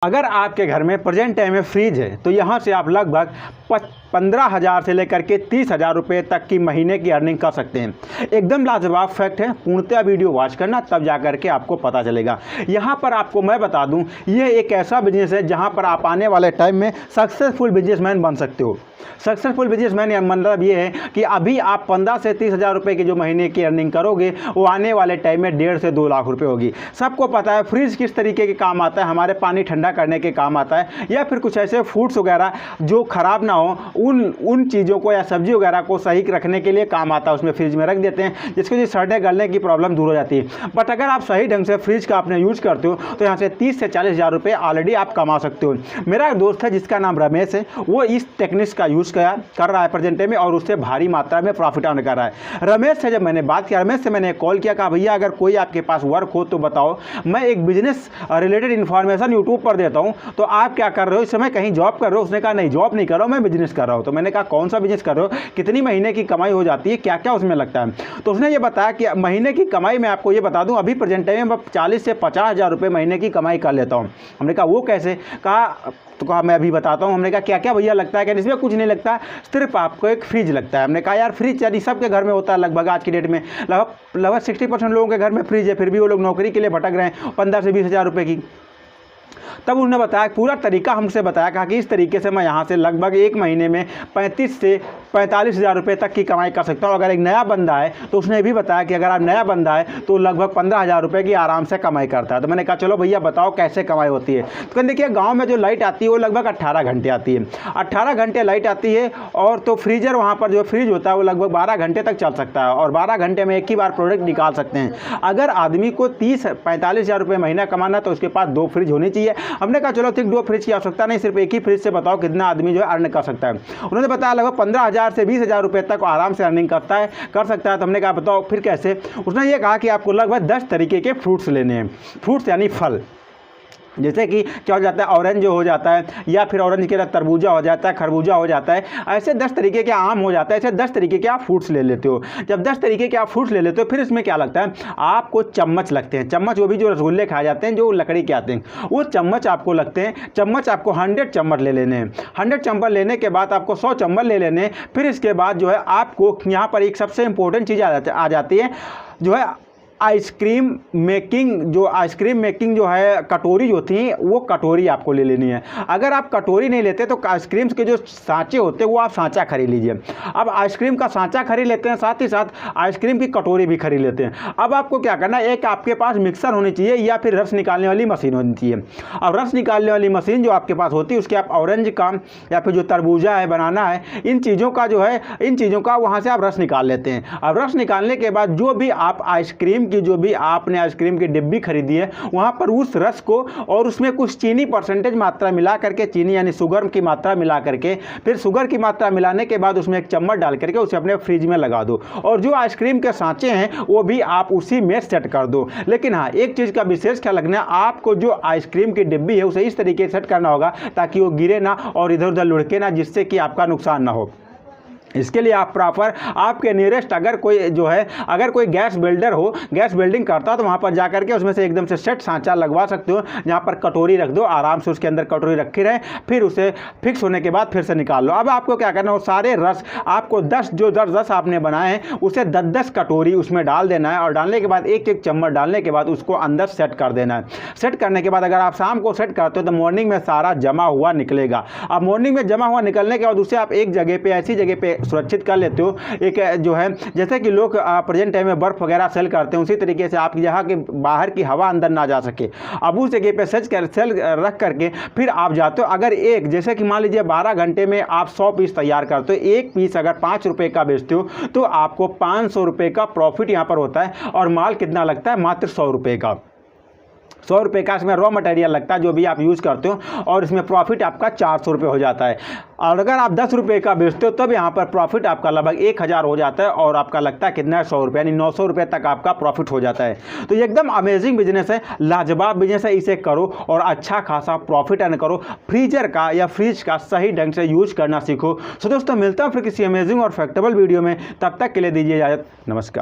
अगर आपके घर में प्रेजेंट टाइम में फ्रिज है तो यहाँ से आप लगभग 15,000 से लेकर के 30,000 रुपये तक की महीने की अर्निंग कर सकते हैं। एकदम लाजवाब फैक्ट है, पूर्णतः वीडियो वॉच करना तब जा कर के आपको पता चलेगा। यहाँ पर आपको मैं बता दूँ, ये एक ऐसा बिजनेस है जहाँ पर आप आने वाले टाइम में सक्सेसफुल बिजनेसमैन बन सकते हो। सक्सेसफुल बिजनेसमैन या मतलब ये है कि अभी आप 15 से 30,000 रुपये की जो महीने की अर्निंग करोगे वो आने वाले टाइम में 1.5 से 2 लाख रुपये होगी। सबको पता है फ्रिज किस तरीके के काम आता है, हमारे पानी ठंडा करने के काम आता है, या फिर कुछ ऐसे फूड्स वगैरह जो ख़राब ना हो उन चीज़ों को या सब्जी वगैरह को सही रखने के लिए काम आता है। उसमें फ्रिज में रख देते हैं जिसकी वजह से सड़ने गलने की प्रॉब्लम दूर हो जाती है। बट अगर आप सही ढंग से फ्रिज का आपने यूज़ करते हो तो यहाँ से 30 से 40,000 रुपये ऑलरेडी आप कमा सकते हो। मेरा एक दोस्त है जिसका नाम रमेश है, वो इस टेक्निक्स का यूज़ कर रहा है प्रेजेंट में और उससे भारी मात्रा में प्रॉफिट अर्न कर रहा है। रमेश से जब मैंने बात किया, रमेश से मैंने कॉल किया, कहा भैया अगर कोई आपके पास वर्क हो तो बताओ, मैं एक बिजनेस रिलेटेड इन्फॉर्मेशन यूट्यूब पर देता हूँ, तो आप क्या कर रहे हो, इस समय कहीं जॉब कर रहे हो? उसने कहा नहीं, जॉब नहीं कर रहा हूँ, मैं बिजनेस कर रहा हूँ। तो मैंने कहा कौन सा बिजनेस कर रहे हो, कितनी महीने की कमाई हो जाती है, क्या क्या उसमें लगता है? तो उसने ये बताया कि महीने की कमाई मैं आपको ये बता दूँ, अभी प्रेजेंट टाइम में 40 से 50,000 रुपये महीने की कमाई कर लेता हूँ। हमने कहा वो कैसे? कहा मैं अभी बताता हूँ। हमने कहा क्या क्या भैया लगता है? क्या इसमें कुछ नहीं लगता, सिर्फ आपको एक फ्रिज लगता है। हमने कहा यार फ्रिज यानी सबके घर में होता है लगभग, आज की डेट में लगभग 60% लोगों के घर में फ्रिज है, फिर भी वो लोग नौकरी के लिए भटक रहे हैं 15 से 20,000 रुपये की। तब उन्होंने बताया पूरा तरीका हमसे बताया, कहा कि इस तरीके से मैं यहाँ से लगभग एक महीने में 35 से 45,000 रुपये तक की कमाई कर सकता हूँ। अगर एक नया बंदा है तो उसने भी बताया कि अगर आप नया बंदा है तो लगभग 15,000 रुपये की आराम से कमाई करता है। तो मैंने कहा चलो भैया बताओ कैसे कमाई होती है। तो कहते देखिए गाँव में जो लाइट आती है वो लगभग 18 घंटे आती है, 18 घंटे लाइट आती है, और तो फ्रीजर वहाँ पर जो फ्रिज होता है वो लगभग 12 घंटे तक चल सकता है, और 12 घंटे में एक ही बार प्रोडक्ट निकाल सकते हैं। अगर आदमी को 30-45,000 रुपये महीना कमाना तो उसके पास 2 फ्रिज होनी चाहिए। हमने कहा चलो ठीक 2 फ्रिज की आवश्यकता नहीं, सिर्फ एक ही फ्रिज से बताओ कितना आदमी जो है अर्न कर सकता है। उन्होंने बताया लगभग 15,000 से 20,000 रुपये तक आराम से अर्निंग कर सकता है। तो हमने कहा बताओ फिर कैसे? उसने ये कहा कि आपको लगभग 10 तरीके के फ्रूट्स लेने हैं। फ्रूट्स यानी फल, जैसे कि क्या हो जाता है, ऑरेंज हो जाता है, या फिर ऑरेंज के साथ तरबूजा हो जाता है, खरबूजा हो जाता है, ऐसे 10 तरीके के आम हो जाता है, ऐसे 10 तरीके के आप फ्रूट्स ले लेते हो। जब 10 तरीके के आप फ्रूट्स ले लेते हो फिर इसमें क्या लगता है, आपको चम्मच लगते हैं। चम्मच वो भी जो रसगुल्ले खाए जाते हैं जो लकड़ी के आते हैं, वो चम्मच आपको लगते हैं। चम्मच आपको 100 चम्मच ले लेने हैं। 100 चम्मच लेने के बाद आपको 100 चम्मच ले लेने हैं। फिर इसके बाद जो है आपको यहाँ पर एक सबसे इंपॉर्टेंट चीज़ आ जाती है, जो है आइसक्रीम मेकिंग जो है कटोरी जो थी वो कटोरी आपको ले लेनी है। अगर आप कटोरी नहीं लेते तो आइसक्रीम्स के जो सांचे होते हैं वो आप सांचा खरीद लीजिए। अब आइसक्रीम का सांचा खरीद लेते हैं, साथ ही साथ आइसक्रीम की कटोरी भी खरीद लेते हैं। अब आपको क्या करना है, एक आपके पास मिक्सर होनी चाहिए या फिर रस निकालने वाली मशीन होनी चाहिए। अब रस निकालने वाली मशीन जो आपके पास होती है उसके आप ऑरेंज का या फिर जो तरबूजा है, बनाना है, इन चीज़ों का वहाँ से आप रस निकाल लेते हैं। अब रस निकालने के बाद जो भी आप आइसक्रीम की जो भी आपने आइसक्रीम की डिब्बी खरीदी है वहाँ पर उस रस को और उसमें कुछ चीनी परसेंटेज मात्रा मिला करके, चीनी यानी शुगर की मात्रा मिला करके, फिर शुगर की मात्रा मिलाने के बाद उसमें एक चम्मच डाल करके उसे अपने फ्रिज में लगा दो, और जो आइसक्रीम के सांचे हैं वो भी आप उसी में सेट कर दो। लेकिन हाँ, एक चीज़ का विशेष ख्याल रखना है, आपको जो आइसक्रीम की डिब्बी है उसे इस तरीके से सेट करना होगा ताकि वो गिरे ना और इधर उधर लुढ़के ना, जिससे कि आपका नुकसान ना हो। इसके लिए आप प्रॉपर आपके नियरेस्ट अगर कोई गैस बिल्डर हो, गैस बिल्डिंग करता हो तो वहाँ पर जा करके उसमें से एकदम से सेट सांचा लगवा सकते हो, जहाँ पर कटोरी रख दो, आराम से उसके अंदर कटोरी रखी रहे, फिर उसे फिक्स होने के बाद फिर से निकाल लो। अब आपको क्या करना है, वो सारे रस आपको 10 आपने बनाए हैं उसे 10 कटोरी उसमें डाल देना है, और डालने के बाद एक चम्मच डालने के बाद उसको अंदर सेट कर देना है। सेट करने के बाद अगर आप शाम को सेट करते हो तो मॉर्निंग में सारा जमा हुआ निकलेगा। अब मॉर्निंग में जमा हुआ निकलने के बाद उसे आप एक जगह पे, ऐसी जगह पे सुरक्षित कर लेते हो। एक जो है जैसे कि लोग प्रेजेंट टाइम में बर्फ वगैरह सेल करते हैं, उसी तरीके से आप जहाँ के बाहर की हवा अंदर ना जा सके, अब उस जगह पे सेल रख करके फिर आप जाते हो। अगर जैसे कि मान लीजिए 12 घंटे में आप 100 पीस तैयार करते हो, एक पीस अगर 5 रुपये का बेचते हो तो आपको 500 रुपये का प्रॉफिट यहाँ पर होता है। और माल कितना लगता है, मात्र 100 रुपये का। 100 रुपये का इसमें रॉ मटेरियल लगता है जो भी आप यूज़ करते हो, और इसमें प्रॉफिट आपका 400 रुपये हो जाता है। और अगर आप 10 रुपये का बेचते हो तब यहाँ पर प्रॉफिट आपका लगभग 1000 हो जाता है, और आपका लगता है कितना है, 100 रुपये, यानी 900 रुपये तक आपका प्रॉफिट हो जाता है। तो ये एकदम अमेजिंग बिजनेस है, लाजवाब बिजनेस है, इसे करो और अच्छा खासा प्रॉफिट अर्न करो। फ्रीजर का या फ्रिज का सही ढंग से यूज करना सीखो। सो दोस्तों, मिलता हूँ फिर किसी अमेजिंग और फैक्टेबल वीडियो में, तब तक के लिए दीजिए इजाज़त। नमस्कार।